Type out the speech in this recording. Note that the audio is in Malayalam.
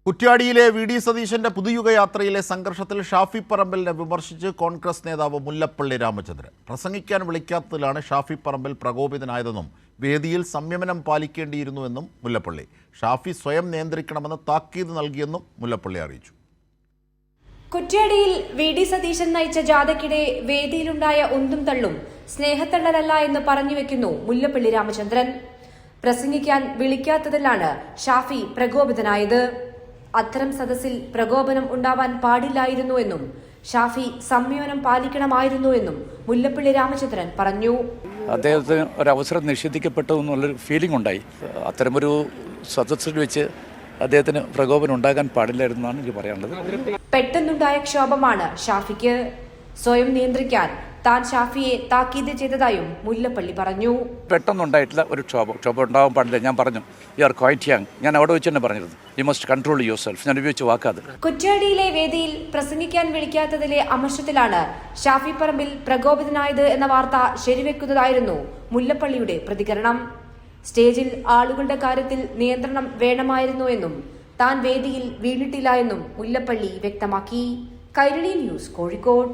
കുറ്റ്യാടിയിലെ വി.ഡി. സതീശന്റെ പുതുയുഗ യാത്രയിലെ സംഘർഷത്തിൽ ഷാഫി പറമ്പലിനെ വിമർശിച്ച് കോൺഗ്രസ് നേതാവ് മുല്ലപ്പള്ളി രാമചന്ദ്രൻ. പ്രസംഗിക്കാൻ വിളിക്കാത്തതിലാണ് ഷാഫി പറമ്പൽ പ്രകോപിതനായതെന്നും വേദിയിൽ സംയമനം പാലിക്കേണ്ടിയിരുന്നുവെന്നും മുല്ലപ്പള്ളി. ഷാഫി സ്വയം നിയന്ത്രിക്കണമെന്ന് താക്കീത് നൽകിയെന്നും മുല്ലപ്പള്ളി അറിയിച്ചു. കുറ്റ്യാടിയിൽ വി.ഡി. സതീശൻ നയിച്ച ജാഥയ്ക്കിടെ വേദിയിലുണ്ടായ ഉന്തും തള്ളും സ്നേഹത്തള്ളലല്ല എന്ന് പറഞ്ഞുവെക്കുന്നു മുല്ലപ്പള്ളി രാമചന്ദ്രൻ. പ്രസംഗിക്കാൻ വിളിക്കാത്തതിലാണ് ഷാഫി പ്രകോപിതനായത്. അത്തരം സദസ്സിൽ പ്രകോപനം ഉണ്ടാവാൻ പാടില്ലായിരുന്നുവെന്നും ഷാഫി സംയമനം പാലിക്കണമായിരുന്നുവെന്നും മുല്ലപ്പള്ളി രാമചന്ദ്രൻ പറഞ്ഞു. അദ്ദേഹത്തിന് ഒരവസരം നിഷേധിക്കപ്പെട്ടു എന്നുള്ളൊരു ഫീലിംഗ് ഉണ്ടായി. അത്തരമൊരു സദസ്സിൽ വെച്ച് അദ്ദേഹത്തിന് പ്രകോപനം ഉണ്ടാകാൻ പാടില്ലായിരുന്നാണ് എനിക്ക് പറയാനുള്ളത്. പെട്ടെന്നുണ്ടായ ക്ഷോഭമാണ് ഷാഫിക്ക്. സ്വയം നിയന്ത്രിക്കാൻ താൻ ഷാഫിയെ താക്കീത് ചെയ്തതായും മുല്ലപ്പള്ളി പറഞ്ഞു. പെട്ടെന്നുണ്ടായിട്ടില്ല ഒരു ക്ഷോഭം ഉണ്ടാവാൻ പാടില്ല. ഞാൻ പറഞ്ഞു യു ആർ ക്വൈറ്റ് യങ്. ഞാൻ അവിടെ വെച്ച് തന്നെ പറഞ്ഞിരുന്നു you must control your self. ഞാൻ ഉപയോഗിച്ച് വാക്കാത്. കുറ്റ്യാടിയിലെ വേദിയിൽ പ്രസംഗിക്കാൻ വിളിക്കാത്തതിലെ അമർഷത്തിലാണ് ഷാഫി പറമ്പിൽ പ്രകോപിതനായത് എന്ന വാർത്ത ശരിവെക്കുന്നതായിരുന്നു മുല്ലപ്പള്ളിയുടെ പ്രതികരണം. സ്റ്റേജിൽ ആളുകളുടെ കാര്യത്തിൽ നിയന്ത്രണം വേണമായിരുന്നുവെന്നും താൻ വേദിയിൽ വീണിട്ടില്ല എന്നും മുല്ലപ്പള്ളി വ്യക്തമാക്കി. കൈരളി ന്യൂസ്, കോഴിക്കോട്.